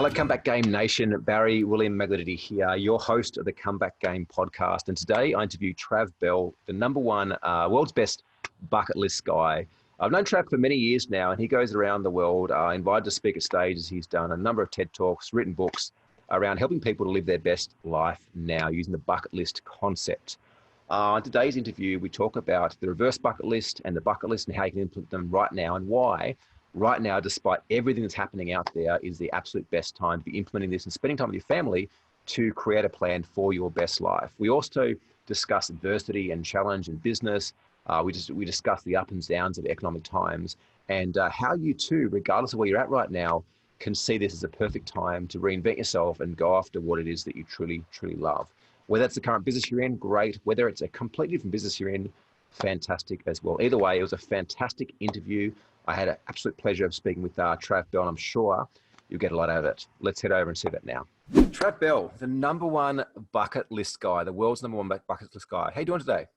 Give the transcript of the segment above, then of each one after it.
Hello, Comeback Game Nation. Barry William Magliotti here, your host of the Comeback Game podcast. And today I interview Trav Bell, the number one world's best bucket list guy. I've known Trav for many years now, and he goes around the world, invited to speak at stages. He's done a number of TED Talks, written books around helping people to live their best life now using the bucket list concept. In today's interview, we talk about the reverse bucket list and the bucket list and how you can implement them right now, and why right now, despite everything that's happening out there, is the absolute best time to be implementing this and spending time with your family to create a plan for your best life. We also discuss adversity and challenge in business. We discuss the up and downs of economic times, and how you too, regardless of where you're at right now, can see this as a perfect time to reinvent yourself and go after what it is that you truly, truly love. Whether it's the current business you're in, great. Whether it's a completely different business you're in, fantastic as well. Either way, it was a fantastic interview. I had an absolute pleasure of speaking with Trav Bell, and I'm sure you'll get a lot out of it. Let's head over and see that now. Trav Bell, the number one bucket list guy, the world's number one bucket list guy. How you doing today?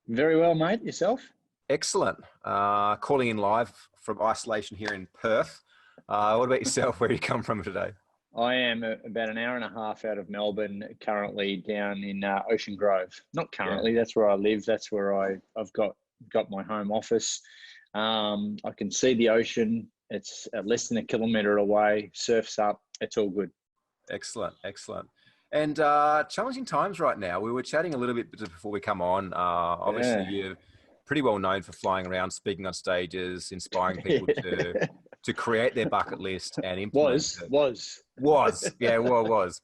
Very well, mate. Yourself? Excellent. Calling in live from isolation here in Perth. What about yourself? Where do you come from today? I am about an hour and a half out of Melbourne, currently down in Ocean Grove. Not currently, yeah. That's where I live. That's where I've got my home office. I can see the ocean. It's less than a kilometre away. Surf's up. It's all good. Excellent, excellent. And challenging times right now. We were chatting a little bit before we come on. Obviously, You're pretty well known for flying around, speaking on stages, inspiring people to create their bucket list and implement it. Was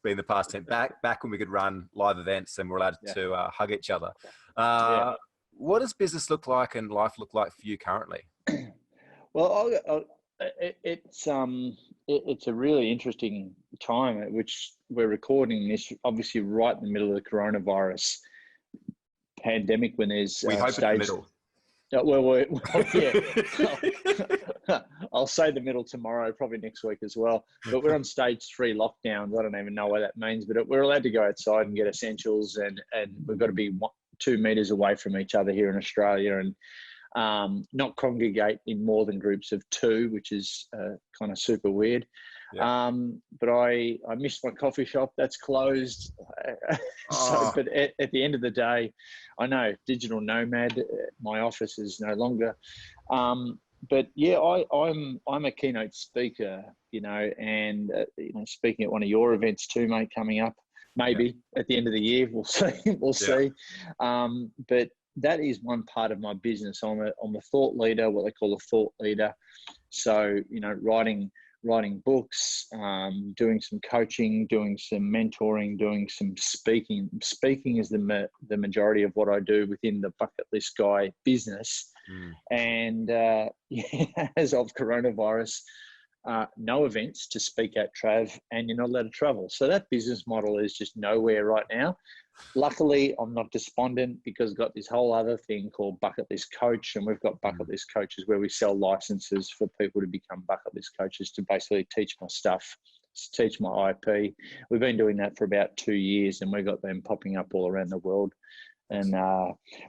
been the past 10 back when we could run live events and we're allowed to hug each other. What does business look like and life look like for you currently? Well, it's a really interesting time at which we're recording this, obviously right in the middle of the coronavirus pandemic, when there's we hope stage. It's the middle. I'll say the middle tomorrow, probably next week as well. But we're on stage 3 lockdowns. I don't even know what that means, but we're allowed to go outside and get essentials, and we've got to be 2 meters away from each other here in Australia, and not congregate in more than groups of 2, which is kind of super weird. Yeah. But I missed my coffee shop. That's closed. But at the end of the day, I know, digital nomad, my office is no longer. But yeah, I'm a keynote speaker, and speaking at one of your events too, mate, coming up, maybe at the end of the year. We'll see. But that is one part of my business. I'm a thought leader, what they call a thought leader. So, writing books, doing some coaching, doing some mentoring, doing some speaking. Speaking is the majority of what I do within the bucket list guy business. And as of coronavirus, no events to speak at, Trav, and you're not allowed to travel. So that business model is just nowhere right now. Luckily, I'm not despondent, because I've got this whole other thing called Bucket List Coach, and we've got Bucket List Coaches where we sell licenses for people to become Bucket List Coaches to basically teach my stuff, teach my IP. We've been doing that for about 2 years, and we've got them popping up all around the world, and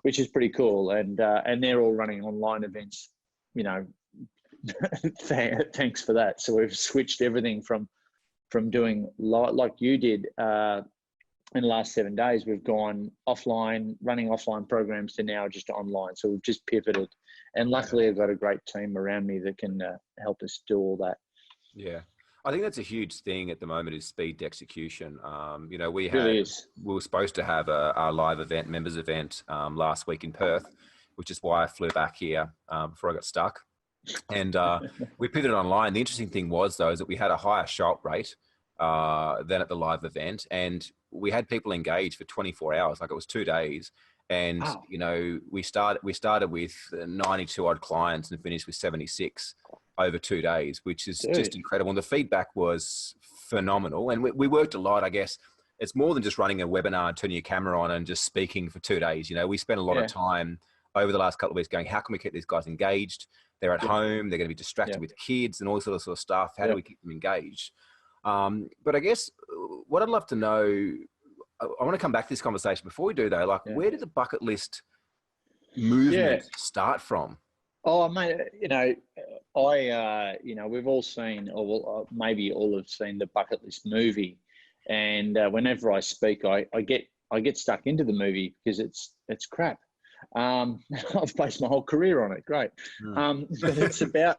which is pretty cool. And they're all running online events, thanks for that. So we've switched everything from doing like you did in the last 7 days. We've gone offline, running offline programs, to now just online. So we've just pivoted, and luckily I've got a great team around me that can help us do all that. Yeah, I think that's a huge thing at the moment, is speed to execution. We were supposed to have our live event, members event, last week in Perth, which is why I flew back here before I got stuck. And we pivoted online. The interesting thing was, though, is that we had a higher show up rate than at the live event, and we had people engaged for 24 hours. Like, it was 2 days, and we started with 92 odd clients and finished with 76 over 2 days, which is just incredible. And the feedback was phenomenal. And we worked a lot. I guess it's more than just running a webinar and turning your camera on and just speaking for 2 days. We spent a lot of time over the last couple of weeks going, how can we keep these guys engaged? They're at home. They're going to be distracted with kids and all this sort of stuff. How do we keep them engaged? But I guess what I'd love to know, I want to come back to this conversation. Before we do, though, where did the bucket list movement start from? Oh, mate, we've all seen, or maybe all have seen the Bucket List movie, and whenever I speak, I get stuck into the movie because it's crap. I've based my whole career on it. Great, but it's about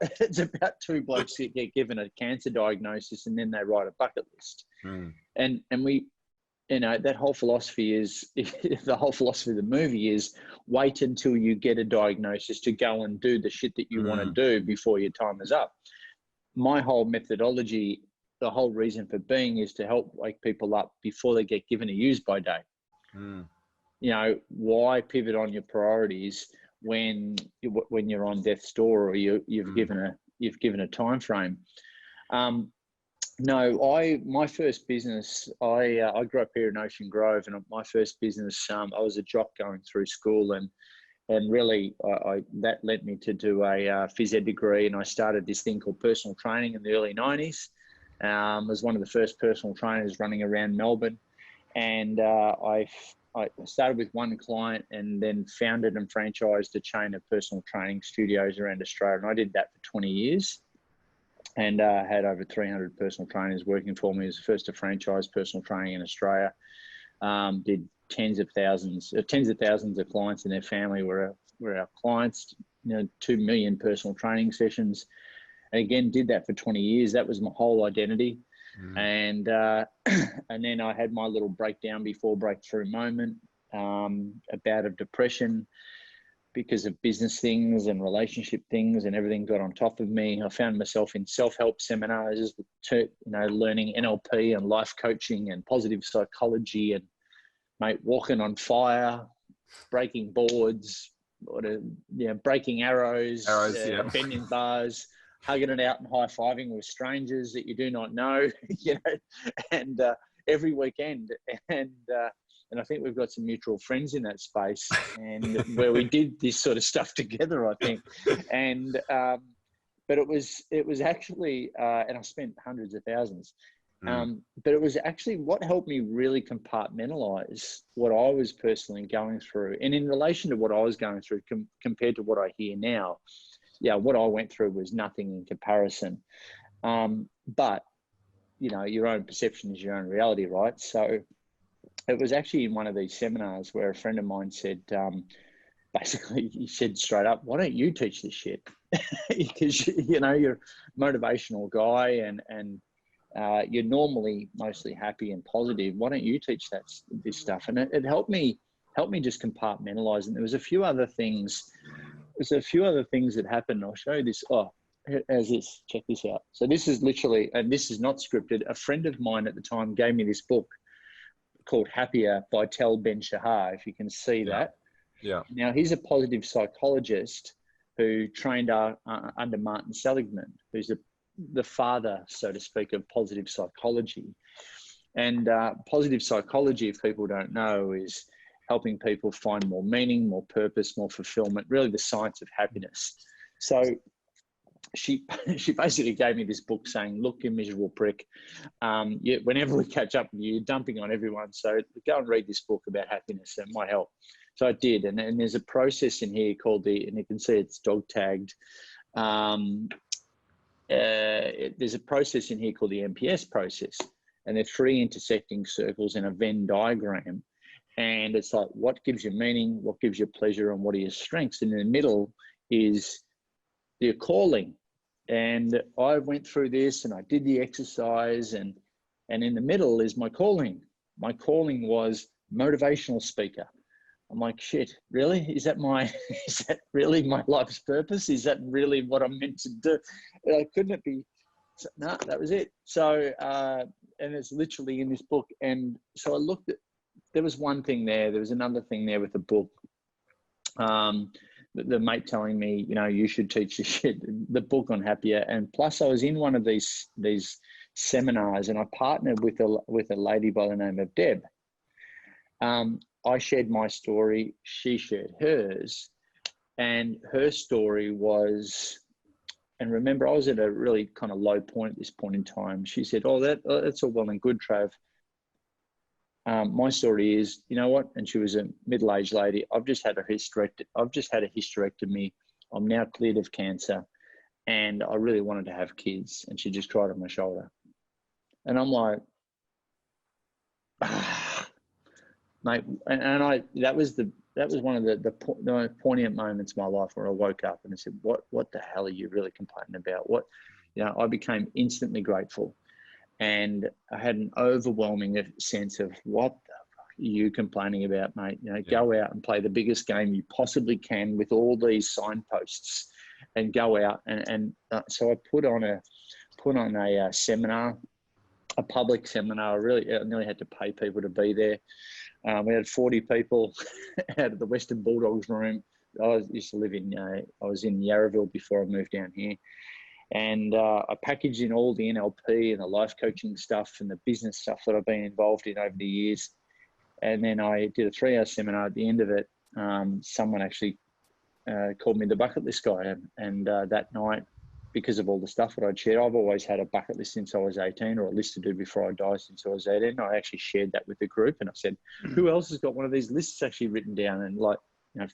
two blokes that get given a cancer diagnosis, and then they write a bucket list, and we. That whole philosophy is, the whole philosophy of the movie is wait until you get a diagnosis to go and do the shit that you want to do before your time is up. My whole methodology, the whole reason for being is to help wake people up before they get given a use by date. Why pivot on your priorities when you're on death's door or you've given a time frame? No, my first business, I grew up here in Ocean Grove, and my first business, I was a jock going through school, and really that led me to do a phys ed degree, and I started this thing called personal training in the early 90s. I was one of the first personal trainers running around Melbourne, and I started with one client and then founded and franchised a chain of personal training studios around Australia, and I did that for 20 years. And had over 300 personal trainers working for me. As the first to franchise personal training in Australia. Did tens of thousands of clients and their family were our clients. 2 million personal training sessions. And again, did that for 20 years. That was my whole identity. And then I had my little breakdown before breakthrough moment, a bout of depression, because of business things and relationship things, and everything got on top of me. I found myself in self-help seminars, learning NLP and life coaching and positive psychology, and walking on fire, breaking boards, breaking arrows, bending bars, hugging it out and high-fiving with strangers that you do not know, and every weekend. And I think we've got some mutual friends in that space, and where we did this sort of stuff together, I think. And but it was actually, and I spent hundreds of thousands. But it was actually what helped me really compartmentalize what I was personally going through, and in relation to what I was going through compared to what I hear now. Yeah, what I went through was nothing in comparison. But your own perception is your own reality, right? So it was actually in one of these seminars where a friend of mine said, basically, he said straight up, "Why don't you teach this shit?" Because you're a motivational guy, and you're normally mostly happy and positive. Why don't you teach this stuff? And it helped me just compartmentalize. And there was a few other things. That happened. I'll show you this. Oh, how's this? Check this out. So this is literally, and this is not scripted. A friend of mine at the time gave me this book called Happier by Tal Ben-Shahar, if you can see that. Yeah. Now, he's a positive psychologist who trained under Martin Seligman, who's the father, so to speak, of positive psychology. And positive psychology, if people don't know, is helping people find more meaning, more purpose, more fulfillment, really the science of happiness. So she basically gave me this book saying, "Look, you miserable prick, whenever we catch up with you, you're dumping on everyone. So go and read this book about happiness. It might help." So I did. And there's a process in here called and you can see it's dog tagged. There's a process in here called the MPS process. And there are 3 intersecting circles in a Venn diagram. And it's like, what gives you meaning, what gives you pleasure, and what are your strengths? And in the middle is your calling. And I went through this and I did the exercise, and in the middle is my calling. My calling was motivational speaker. I'm like, shit, really? Is that really my life's purpose? Is that really what I'm meant to do? Couldn't it be? No, that was it. So, and it's literally in this book. And so I looked at, there was one thing there. There was another thing there with the book. The mate telling me, you should teach this shit, the book on Happier. And plus I was in one of these seminars, and I partnered with a lady by the name of Deb. I shared my story, she shared hers, and her story was, and remember, I was at a really kind of low point at this point in time. She said, that's all well and good, Trav. My story is, you know what? And she was a middle-aged lady. I've just had a hysterectomy. I'm now cleared of cancer. and I really wanted to have kids, and she just cried on my shoulder. And I'm like, mate, and that was one of the most poignant moments of my life where I woke up and I said, what the hell are you really complaining about? I became instantly grateful, and I had an overwhelming sense of, what the fuck are you complaining about, mate? Go out and play the biggest game you possibly can with all these signposts, and go out. So I put on a seminar, a public seminar. I nearly had to pay people to be there. We had 40 people out of the Western Bulldogs room. I used to live I was in Yarraville before I moved down here. And I packaged in all the NLP and the life coaching stuff and the business stuff that I've been involved in over the years. And then I did a 3-hour seminar. At the end of it, someone actually called me the bucket list guy. And that night, because of all the stuff that I'd shared, I've always had a bucket list since I was 18, or a list to do before I die since I was 18. I actually shared that with the group, and I said, who else has got one of these lists actually written down? And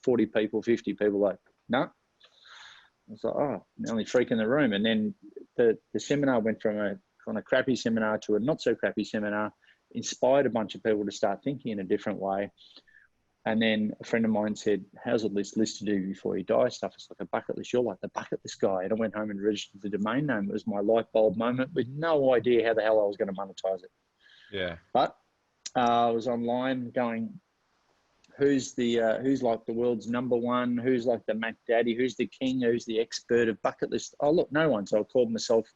40 people, 50 people, no. I was like, oh, the only freak in the room. And then the seminar went from a kind of crappy seminar to a not so crappy seminar, inspired a bunch of people to start thinking in a different way. And then a friend of mine said, how's a list to do before you die stuff? It's like a bucket list. You're like the bucket list guy. And I went home and registered the domain name. It was my light bulb moment, with no idea how the hell I was going to monetize it. Yeah. But I was online going, who's like the world's number one? Who's like the Mac Daddy? Who's the king? Who's the expert of bucket list? Oh, look, no one. So I called myself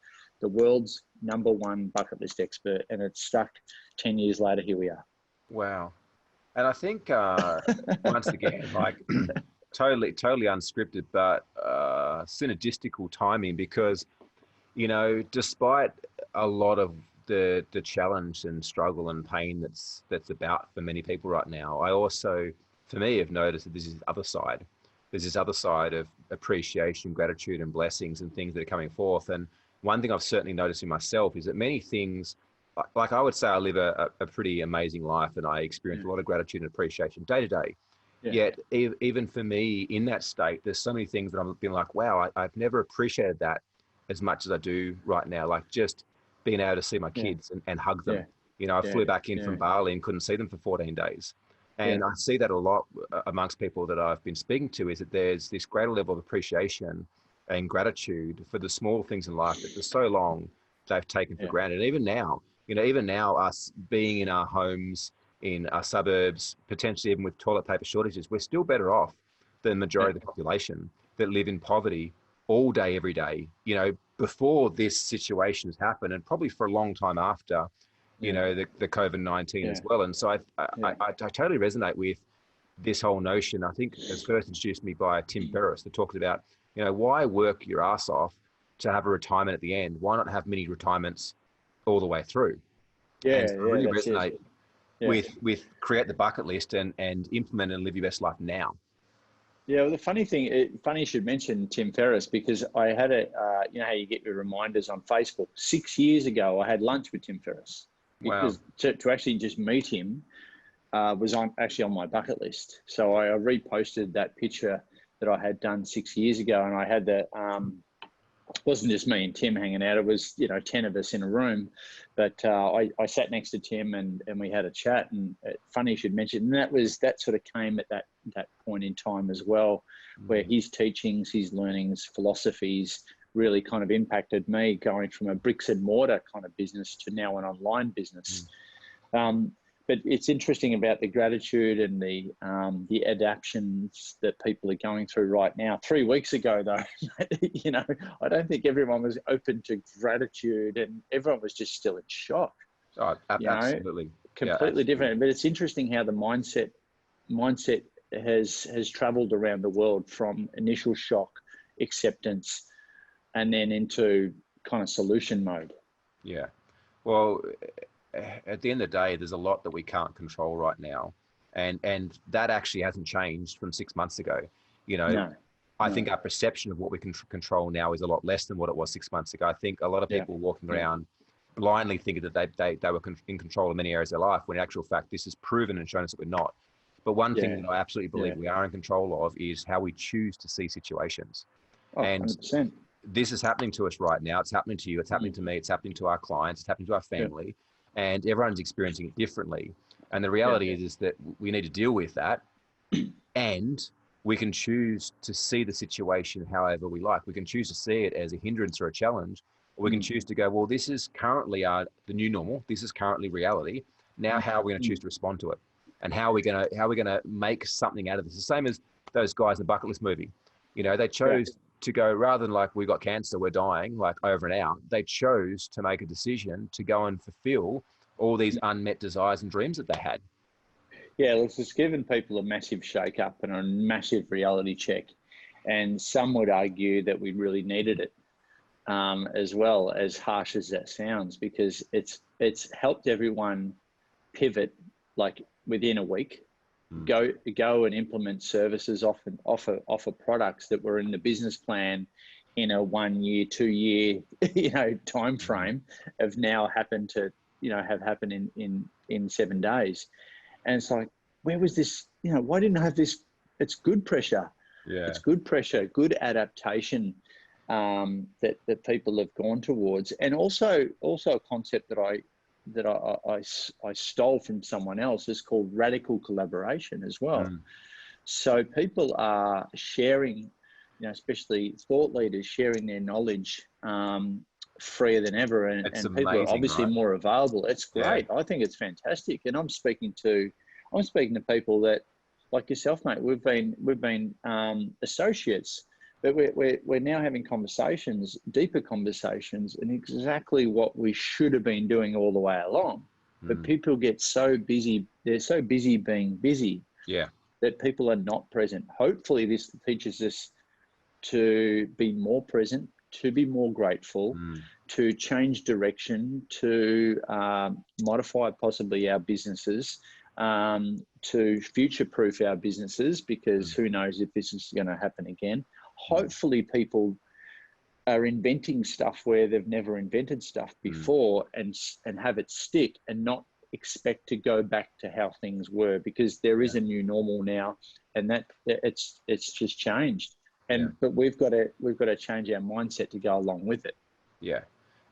the world's number one bucket list expert, and it stuck. 10 years later, here we are. Wow. And I think, once again, totally unscripted, but synergistical timing, because, despite a lot of the challenge and struggle and pain that's about for many people right now, I also, for me, have noticed that there's this other side. There's this other side of appreciation, gratitude, and blessings and things that are coming forth. And one thing I've certainly noticed in myself is that many things, like I would say, I live a pretty amazing life, and I experience a lot of gratitude and appreciation day to day. Yet even for me in that state, there's so many things that I've been like, wow, I've never appreciated that as much as I do right now. Like just being able to see my kids and hug them. I flew back in from Bali and couldn't see them for 14 days. And I see that a lot amongst people that I've been speaking to, is that there's this greater level of appreciation and gratitude for the small things in life that for so long they've taken for granted. And even now, us being in our homes, in our suburbs, potentially even with toilet paper shortages, we're still better off than the majority of the population that live in poverty all day, every day, before this situation has happened, and probably for a long time after, the COVID-19 as well. And so I totally resonate with this whole notion. I think it was first introduced me by Tim Ferriss, that talks about, why work your ass off to have a retirement at the end? Why not have many retirements all the way through? And so I really resonate with create the bucket list and implement and live your best life now. Yeah, well, the funny you should mention Tim Ferriss, because I had how you get your reminders on Facebook. 6 years ago, I had lunch with Tim Ferriss. Because to actually just meet him was actually on my bucket list. So I reposted that picture that I had done 6 years ago, and I had that. It wasn't just me and Tim hanging out. It was 10 of us in a room. But I sat next to Tim and we had a chat. And funny you should mention. And that sort of came at that point in time as well, where his teachings, his learnings, philosophies really kind of impacted me, going from a bricks and mortar kind of business to now an online business. But it's interesting about the gratitude and the adaptations that people are going through right now. 3 weeks ago, though, I don't think everyone was open to gratitude, and everyone was just still in shock. Oh, absolutely. Completely different. But it's interesting how the mindset has traveled around the world, from initial shock, acceptance, and then into kind of solution mode. Yeah. Well, at the end of the day, there's a lot that we can't control right now. And that actually hasn't changed from 6 months ago. I think our perception of what we can control now is a lot less than what it was 6 months ago. I think a lot of people walking around blindly thinking that they were in control of many areas of their life, when in actual fact, this is proven and shown us that we're not. But one thing that I absolutely believe we are in control of is how we choose to see situations. Oh, 100%. this is happening to us right now. It's happening to you. It's happening to me. It's happening to our clients. It's happening to our family, and everyone's experiencing it differently. And the reality is that we need to deal with that, and we can choose to see the situation however we like. We can choose to see it as a hindrance or a challenge, or we can choose to go, well, this is currently the new normal. This is currently reality. Now, how are we going to choose to respond to it? And how are we going to make something out of this? The same as those guys in the bucket list movie. You know, they chose to go, rather than like, we got cancer, we're dying, like over and out. They chose to make a decision to go and fulfill all these unmet desires and dreams that they had. Yeah, it's given people a massive shake-up and a massive reality check. And some would argue that we really needed it, as well, as harsh as that sounds, because it's helped everyone pivot like within a week, go and implement services, offer products that were in the business plan in a 1 year, 2 year, time frame, have now happened to, have happened in 7 days. And it's like, where was this? Why didn't I have this? It's good pressure. Yeah. It's good pressure, good adaptation that people have gone towards, and also a concept that I stole from someone else is called radical collaboration as well. So people are sharing, especially thought leaders, sharing their knowledge freer than ever, and people are obviously more available. It's great. I think it's fantastic, and I'm speaking to people that, like yourself, mate. We've been associates, but we're now having conversations, deeper conversations, and exactly what we should have been doing all the way along. But people get so busy; they're so busy being busy, that people are not present. Hopefully, this teaches us to be more present, to be more grateful, to change direction, to modify possibly our businesses, to future-proof our businesses, because who knows if this is going to happen again. Hopefully people are inventing stuff where they've never invented stuff before, and have it stick, and not expect to go back to how things were, because there is a new normal now, and that it's just changed. But we've got to change our mindset to go along with it. Yeah.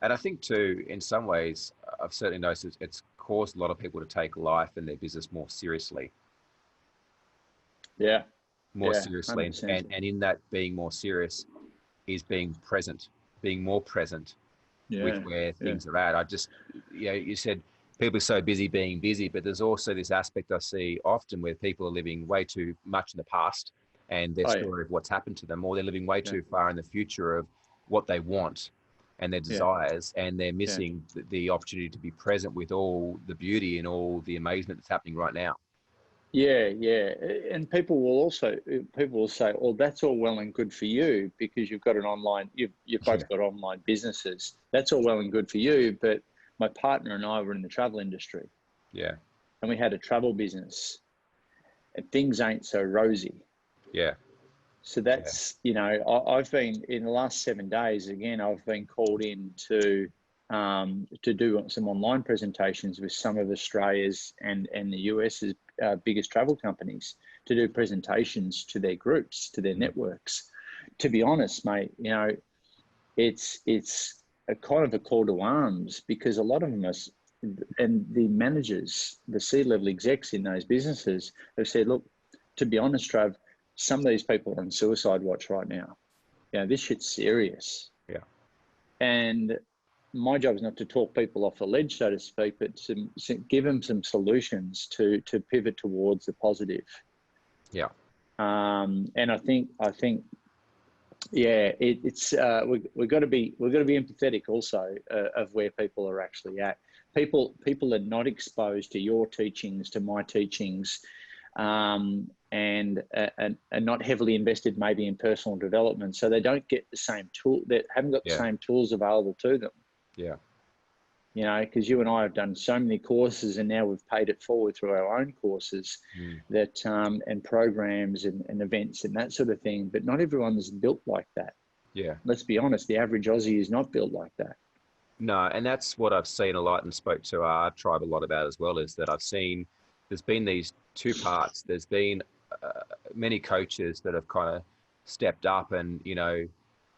And I think too, in some ways, I've certainly noticed it's caused a lot of people to take life and their business more seriously. More seriously. And in that being more serious is being present, being more present with where things are at. I just, you said people are so busy being busy, but there's also this aspect I see often where people are living way too much in the past and their story of what's happened to them, or they're living way too far in the future of what they want and their desires, and they're missing the opportunity to be present with all the beauty and all the amazement that's happening right now. And people will say, "Oh, that's all well and good for you because you've got an online, you've both got online businesses. That's all well and good for you, but my partner and I were in the travel industry, and we had a travel business, and things ain't so rosy." So that's, I've been, in the last 7 days, again, I've been called in to do some online presentations with some of Australia's and the US's biggest travel companies, to do presentations to their groups, to their networks. To be honest, mate, it's a kind of a call to arms, because a lot of them and the managers, the C-level execs in those businesses have said, look, to be honest, Trav, some of these people are on suicide watch right now. This shit's serious. And my job is not to talk people off the ledge, so to speak, but to give them some solutions to pivot towards the positive. And I think it's we've got to be empathetic also of where people are actually at. People are not exposed to your teachings, to my teachings, and not heavily invested maybe in personal development, so they don't get the same tool. They haven't got the same tools available to them. Because you and I have done so many courses, and now we've paid it forward through our own courses, that and programs and events and that sort of thing. But not everyone is built like that. Let's be honest, the average Aussie is not built like that. No, and that's what I've seen a lot and spoke to our tribe a lot about as well, is that I've seen there's been these two parts. There's been many coaches that have kind of stepped up and,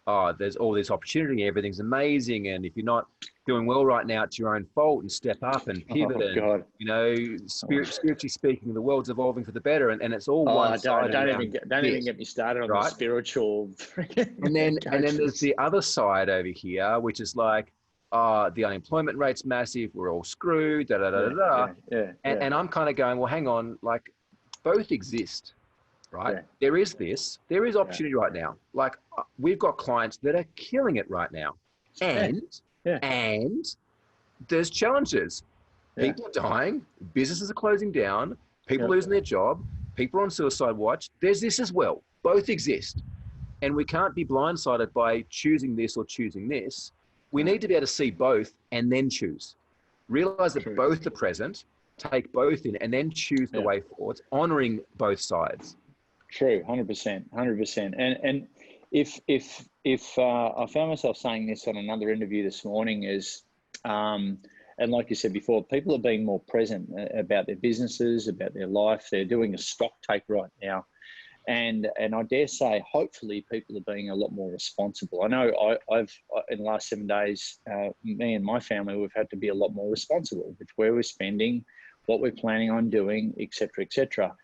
oh, there's all this opportunity, everything's amazing, and if you're not doing well right now, it's your own fault, and step up and pivot, Oh and God. spiritually speaking, the world's evolving for the better, and it's all Oh, one-sided don't around even this, get me started on the right? spiritual And then there's coaches. the other side over here, which is like, the unemployment rate's massive, we're all screwed, da da da da Yeah, da. yeah, yeah, yeah, And I'm kind of going, well, hang on, like both exist, right? yeah, There is yeah, opportunity right now. Like we've got clients that are killing it right now, yeah, and yeah, and there's challenges. yeah, People are dying, businesses are closing down, people yeah. losing their job, people are on suicide watch. There's this as well. Both exist. And we can't be blindsided by choosing this or choosing this. We No, need to be able to see both and then choose. Realize that true. both are present, take both in, and then choose the Yeah, way forward, honoring both sides. true. 100%, 100%. And if I found myself saying this on another interview this morning is, and like you said before, people are being more present about their businesses, about their life. They're doing a stock take right now. And I dare say, hopefully, people are being a lot more responsible. I know I've in the last 7 days, me and my family, we've had to be a lot more responsible with where we're spending, what we're planning on doing, etc., etc.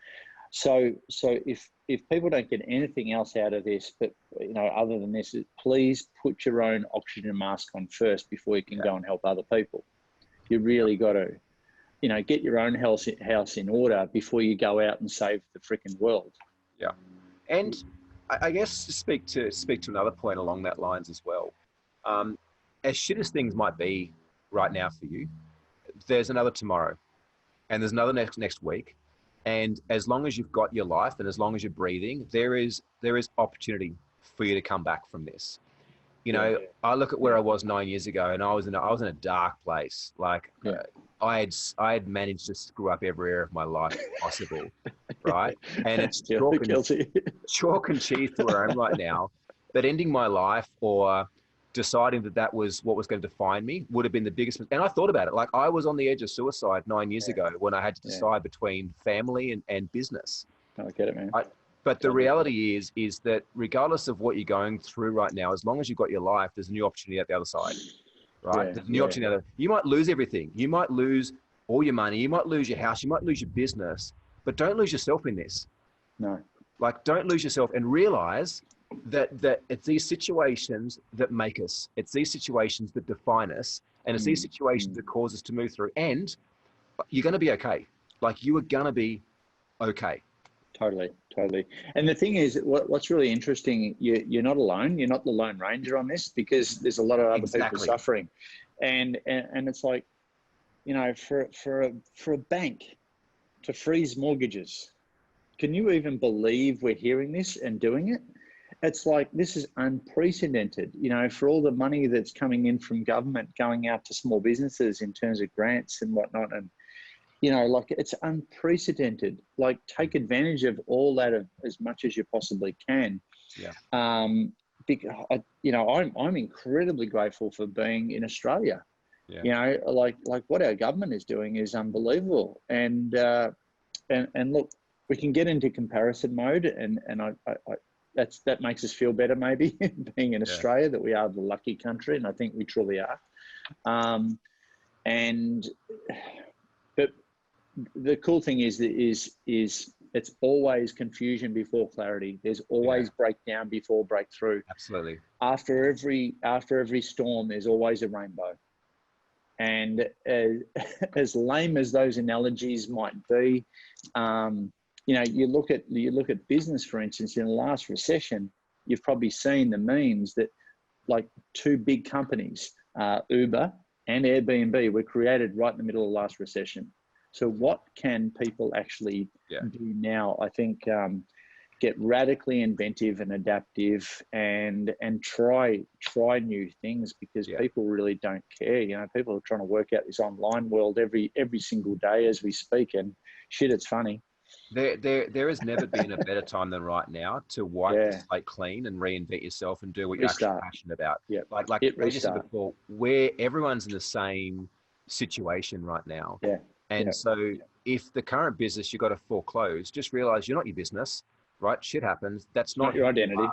So if people don't get anything else out of this, but other than this, please put your own oxygen mask on first before you can go and help other people. You really got to, get your own house in order before you go out and save the freaking world. Yeah. And I guess to speak to another point along that lines as well. As shit as things might be right now for you, there's another tomorrow, and there's another next week, and as long as you've got your life and as long as you're breathing, there is opportunity for you to come back from this. Yeah, I look at where I was 9 years ago, and I was in a dark place. Like yeah. I had managed to screw up every area of my life possible, right? And it's Guilty. chalk and cheese to where I am right now. But ending my life or deciding that was what was going to define me would have been the biggest. And I thought about it. Like I was on the edge of suicide 9 years Yeah, ago when I had to yeah. decide between family and business. I get it, man. But the Totally. reality is that regardless of what you're going through right now, as long as you've got your life, there's a new opportunity at the other side, right? Yeah, There's a new opportunity. You might lose everything. You might lose all your money. You might lose your house. You might lose your business. But don't lose yourself in this. no. Like, don't lose yourself, and realize that it's these situations that make us. It's these situations that define us, and it's these situations that cause us to move through. And you're going to be okay. Like, you are going to be okay. Totally. And the thing is, what's really interesting, you're not alone. You're not the Lone Ranger on this, because there's a lot of other people suffering, and it's like, for a bank to freeze mortgages, can you even believe we're hearing this and doing it? It's like, this is unprecedented. For all the money that's coming in from government going out to small businesses in terms of grants and whatnot, and like, it's unprecedented. Like, take advantage of all that as much as you possibly can. Yeah. Because I'm incredibly grateful for being in Australia. Yeah. Like what our government is doing is unbelievable. And look, we can get into comparison mode, and that makes us feel better, maybe, being in Australia, that we are the lucky country, and I think we truly are. But the cool thing is it's always confusion before clarity. There's always breakdown before breakthrough. Absolutely. After every storm, there's always a rainbow. And as lame as those analogies might be, you look at business, for instance. In the last recession, you've probably seen the memes that, like, two big companies, Uber and Airbnb, were created right in the middle of the last recession. So what can people actually do now? I think get radically inventive and adaptive, and try new things, because people really don't care. People are trying to work out this online world every single day as we speak, and shit, it's funny. There has never been a better time than right now to wipe the slate clean and reinvent yourself and do what you're actually passionate about. Yeah, like I just said before, where everyone's in the same situation right now. So if the current business you've got to foreclose, just realize you're not your business, right? Shit happens. That's not your identity.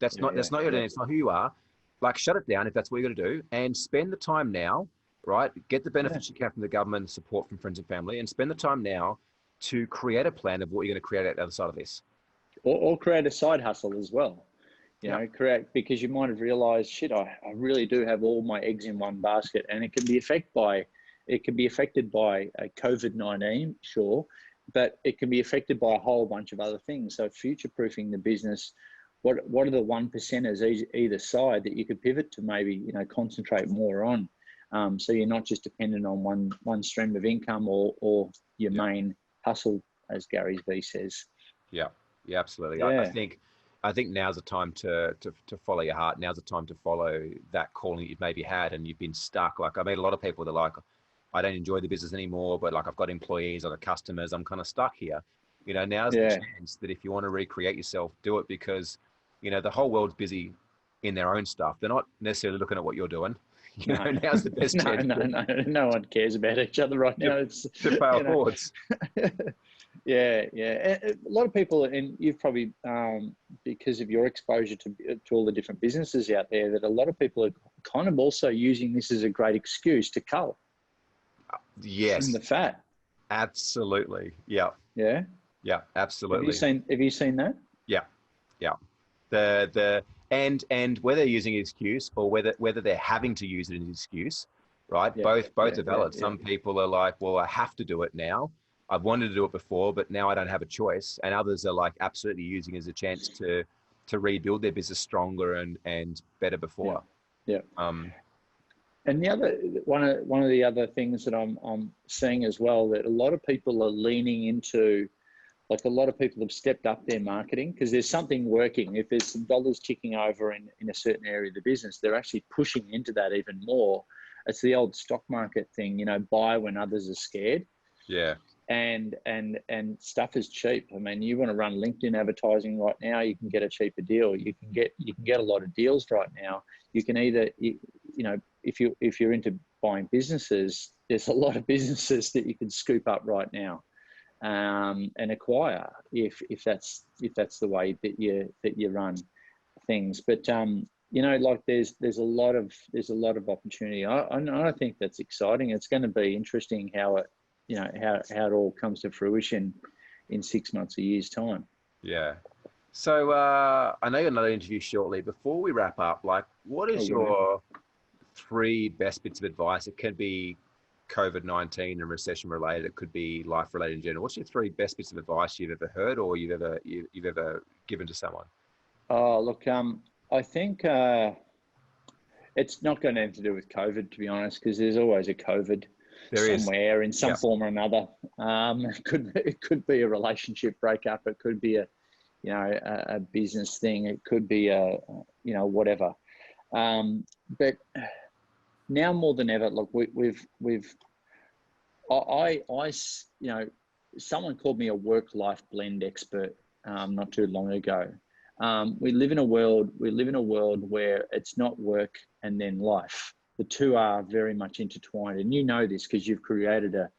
That's not your identity. It's not who you are. Like, shut it down if that's what you're going to do, and spend the time now, right? Get the benefits you can from the government, support from friends and family, and spend the time now to create a plan of what you're going to create at the other side of this. Or create a side hustle as well. Create, because you might have realized, shit, I really do have all my eggs in one basket, and it can be affected by COVID-19, sure, but it can be affected by a whole bunch of other things. So future-proofing the business, what are the 1%ers either side that you could pivot to maybe, concentrate more on, so you're not just dependent on one stream of income or your main hustle, as Gary Vee says. Yeah, absolutely. Yeah. I think now's the time to follow your heart. Now's the time to follow that calling that you've maybe had and you've been stuck. Like, I meet a lot of people that are like, I don't enjoy the business anymore, but like, I've got employees, I've got customers, I'm kind of stuck here. Now's the chance that if you want to recreate yourself, do it, because, the whole world's busy in their own stuff. They're not necessarily looking at what you're doing. Now's the best chance. No one cares about each other right now. It's to pay forwards. Yeah. A lot of people, and you've probably, because of your exposure to all the different businesses out there, that a lot of people are kind of also using this as a great excuse to cull. Yes. From the fat. Absolutely. Yeah. Yeah. Yeah. Absolutely. Have you seen that? Yeah. And whether they're using an excuse or whether they're having to use it as an excuse, right? Both are valid. Some people are like, well, I have to do it now. I've wanted to do it before, but now I don't have a choice. And others are like absolutely using it as a chance to rebuild their business stronger and better before. Yeah. And the other one of the other things that I'm seeing as well, that a lot of people are leaning into, like, a lot of people have stepped up their marketing because there's something working. If there's some dollars ticking over in a certain area of the business, they're actually pushing into that even more. It's the old stock market thing, buy when others are scared. Yeah. And stuff is cheap. I mean, you want to run LinkedIn advertising right now, you can get a cheaper deal. You can get a lot of deals right now. You can either, if you're into buying businesses, there's a lot of businesses that you can scoop up right now, and acquire if that's the way that you run things. But like there's a lot of opportunity. I think that's exciting. It's going to be interesting how it all comes to fruition in 6 months, a year's time. Yeah. So I know you got another interview shortly. Before we wrap up, like, what is your 3 best bits of advice? It can be COVID-19 and recession related. It could be life related in general. What's your 3 best bits of advice you've ever heard or you've ever given to someone? Oh, look, I think it's not going to have to do with COVID, to be honest, because there's always a COVID. There somewhere is. In some form or another. It could be a relationship breakup. It could be a business thing. It could be whatever. But now more than ever, look, someone called me a work-life blend expert not too long ago. We live in a world where it's not work and then life. The two are very much intertwined, and you know this because you've created a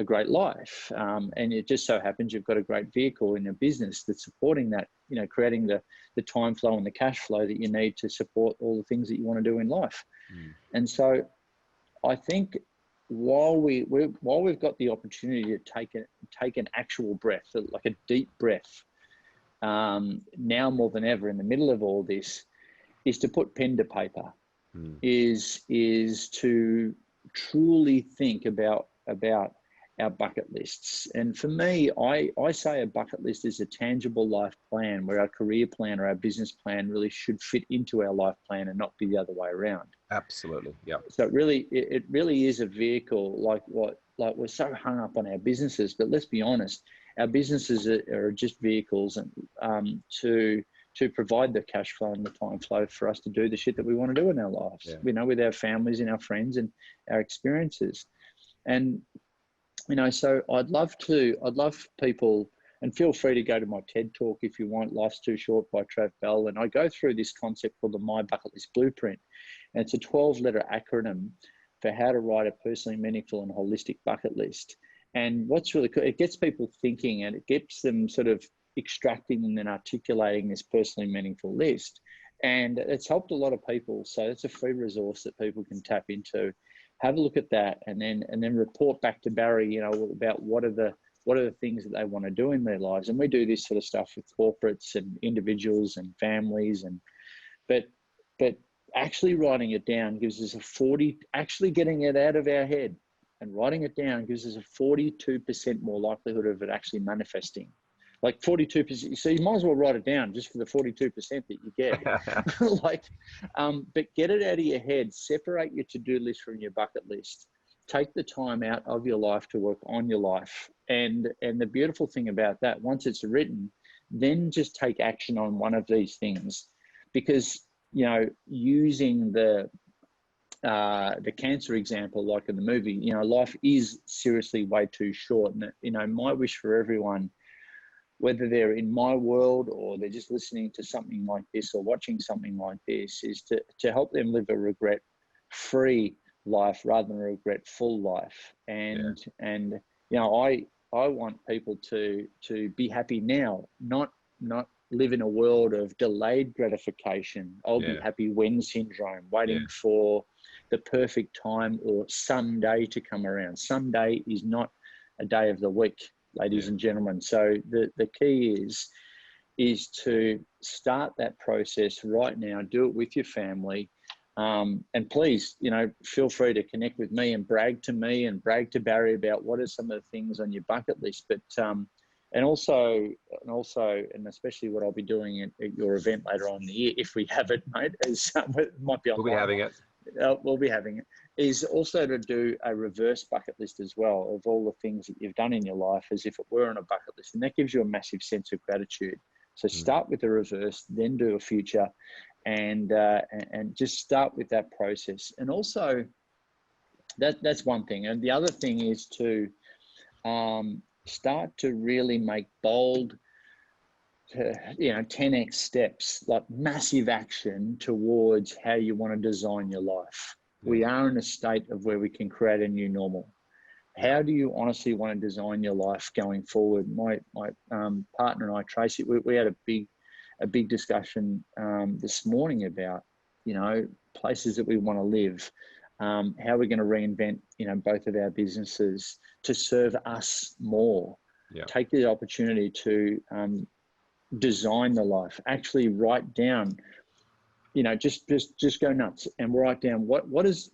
great life, and it just so happens you've got a great vehicle in a business that's supporting that, creating the time flow and the cash flow that you need to support all the things that you want to do in life. And so I think while we've got the opportunity to take an actual breath, like a deep breath, now more than ever in the middle of all this, is to put pen to paper. Is to truly think about our bucket lists. And for me, I say a bucket list is a tangible life plan where our career plan or our business plan really should fit into our life plan and not be the other way around. Absolutely. Yeah. So it really is a vehicle, like we're so hung up on our businesses, but let's be honest, our businesses are just vehicles to provide the cash flow and the time flow for us to do the shit that we want to do in our lives, with our families and our friends and our experiences. And, so I'd love people, and feel free to go to my TED talk if you want, Life's Too Short by Trav Bell. And I go through this concept called the My Bucket List Blueprint. And it's a 12-letter acronym for how to write a personally meaningful and holistic bucket list. And what's really cool, it gets people thinking and it gets them sort of extracting and then articulating this personally meaningful list. And it's helped a lot of people. So it's a free resource that people can tap into. Have a look at that, and then report back to Barry, you know, about what are the things that they want to do in their lives. And we do this sort of stuff with corporates and individuals and families. But actually writing it down gives us actually getting it out of our head and writing it down gives us a 42% more likelihood of it actually manifesting. Like 42%. So you might as well write it down just for the 42% that you get. But get it out of your head. Separate your to-do list from your bucket list. Take the time out of your life to work on your life. And the beautiful thing about that, once it's written, then just take action on one of these things. Because, you know, using the cancer example, like in the movie, you know, life is seriously way too short. And, you know, my wish for everyone, whether they're in my world or they're just listening to something like this or watching something like this, is to help them live a regret-free life rather than a regretful life. And you know, I want people to be happy now, not live in a world of delayed gratification. I'll be happy when syndrome, waiting for the perfect time or someday to come around. Someday is not a day of the week, ladies and gentlemen. So the key is to start that process right now. Do it with your family. And please, you know, feel free to connect with me and brag to Barry about what are some of the things on your bucket list. But and especially what I'll be doing at your event later on in the year, if we have it, mate, is it might be online. We'll be having it. We'll be having it, is also to do a reverse bucket list as well of all the things that you've done in your life as if it were on a bucket list. And that gives you a massive sense of gratitude. So start with the reverse, then do a future, and just start with that process. And also that's one thing. And the other thing is to start to really make bold, 10x steps, like massive action towards how you want to design your life. We are in a state of where we can create a new normal. How do you honestly want to design your life going forward? My partner and I, Tracy, we had a big discussion this morning about, you know, places that we want to live, how we're going to reinvent, you know, both of our businesses to serve us more. Take the opportunity to design the life. Actually write down, you know, just go nuts and write down what does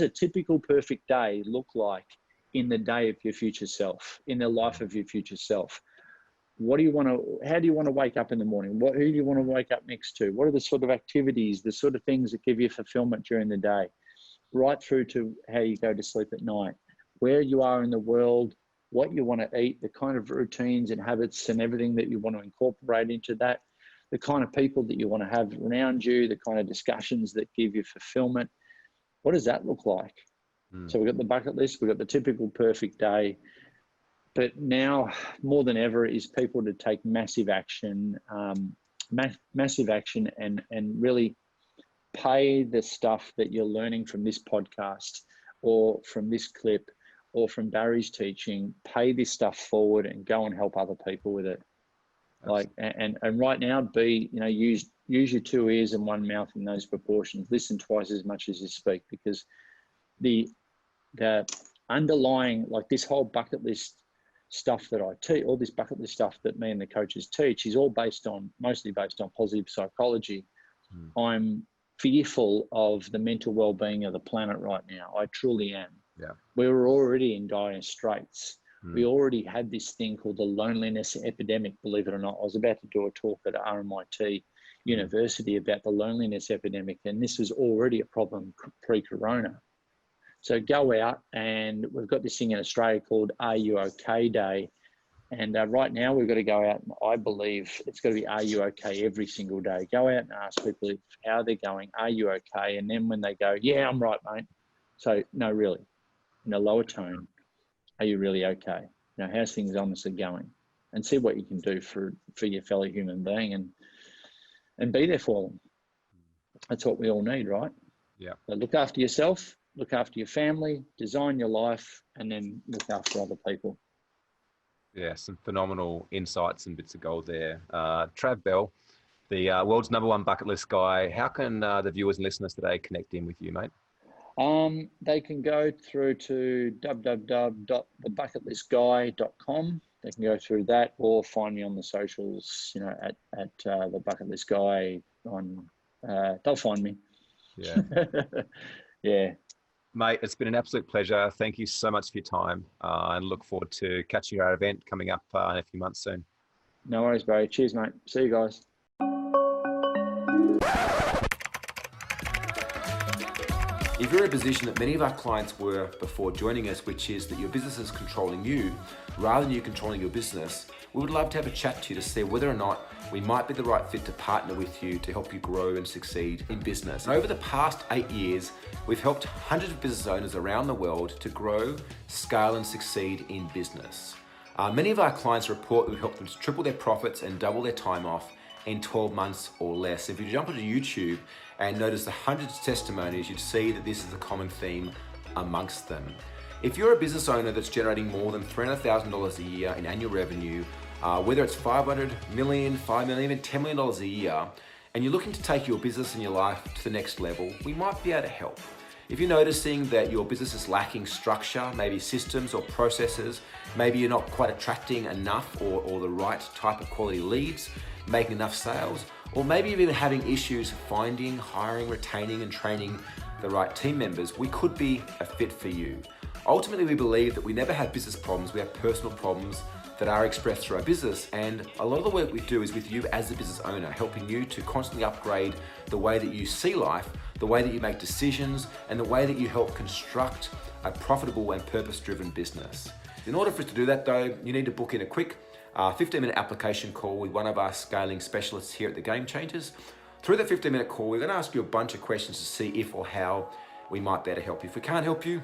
a typical perfect day look like in the day of your future self, in the life of your future self. How do you want to wake up in the morning? Who do you want to wake up next to? What are the sort of activities, the sort of things that give you fulfillment during the day, right through to how you go to sleep at night, where you are in the world, what you want to eat, the kind of routines and habits and everything that you want to incorporate into that, the kind of people that you want to have around you, the kind of discussions that give you fulfillment. What does that look like? So we've got the bucket list, we've got the typical perfect day, but now more than ever is people to take massive action, and really pay the stuff that you're learning from this podcast or from this clip or from Barry's teaching, pay this stuff forward and go and help other people with it. Like, and right now, use your two ears and one mouth in those proportions. Listen twice as much as you speak, because the underlying, like this whole bucket list stuff that I teach, all this bucket list stuff that me and the coaches teach is all mostly based on positive psychology. I'm fearful of the mental well-being of the planet right now. I truly am. We were already in dire straits. We already had this thing called the loneliness epidemic, believe it or not. I was about to do a talk at RMIT University about the loneliness epidemic, and this was already a problem pre-corona. So go out, and we've got this thing in Australia called Are You OK Day. And right now we've got to go out, and I believe it's got to be Are You OK every single day. Go out and ask people how they're going. Are you OK? And then when they go, yeah, I'm right, mate. So no, really, in a lower tone, are you really okay? You know, how's things honestly going? And see what you can do for your fellow human being, and be there for them. That's what we all need, right? So look after yourself, look after your family, design your life, and then look after other people. Yeah, some phenomenal insights and bits of gold there. Trav Bell, the world's #1 bucket list guy. How can the viewers and listeners today connect in with you, mate? They can go through to www.thebucketlistguy.com. They can go through that or find me on the socials, at the Bucket List Guy on, they'll find me. Yeah. Yeah. Mate, it's been an absolute pleasure. Thank you so much for your time, and look forward to catching you at our event coming up in a few months soon. No worries, Barry. Cheers, mate. See you guys. If you're in a position that many of our clients were before joining us, which is that your business is controlling you rather than you controlling your business, we would love to have a chat to you to see whether or not we might be the right fit to partner with you to help you grow and succeed in business. And over the past 8 years, we've helped hundreds of business owners around the world to grow, scale, and succeed in business. Many of our clients report that we've helped them to triple their profits and double their time off in 12 months or less. If you jump onto YouTube and notice the hundreds of testimonies, you'd see that this is a common theme amongst them. If you're a business owner that's generating more than $300,000 a year in annual revenue, whether it's 500 million, 5 million, even $10 million a year, and you're looking to take your business and your life to the next level, we might be able to help. If you're noticing that your business is lacking structure, maybe systems or processes, maybe you're not quite attracting enough or the right type of quality leads, making enough sales, or maybe you're even having issues finding, hiring, retaining, and training the right team members, we could be a fit for you. Ultimately, we believe that we never have business problems, we have personal problems that are expressed through our business, and a lot of the work we do is with you as a business owner, helping you to constantly upgrade the way that you see life, the way that you make decisions, and the way that you help construct a profitable and purpose-driven business. In order for us to do that though, you need to book in a quick 15-minute application call with one of our scaling specialists here at the Game Changers. Through that 15-minute call, we're going to ask you a bunch of questions to see if or how we might better help you. If we can't help you,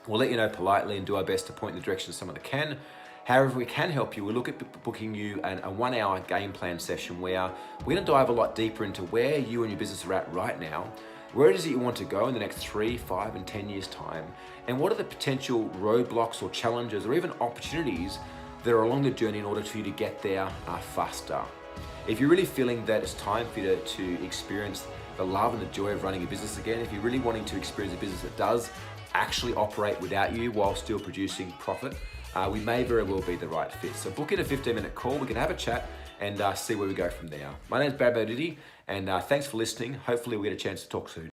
we'll let you know politely and do our best to point in the direction of someone that can. However, if we can help you, we'll look at booking you a 1-hour game plan session where we're going to dive a lot deeper into where you and your business are at right now, where it is that you want to go in the next 3, 5, and 10 years' time, and what are the potential roadblocks or challenges or even opportunities that are along the journey in order for you to get there faster. If you're really feeling that it's time for you to experience the love and the joy of running a business again, if you're really wanting to experience a business that does actually operate without you while still producing profit, we may very well be the right fit. So book in a 15-minute call, we can have a chat and see where we go from there. My name's Trav Bell, and thanks for listening. Hopefully we get a chance to talk soon.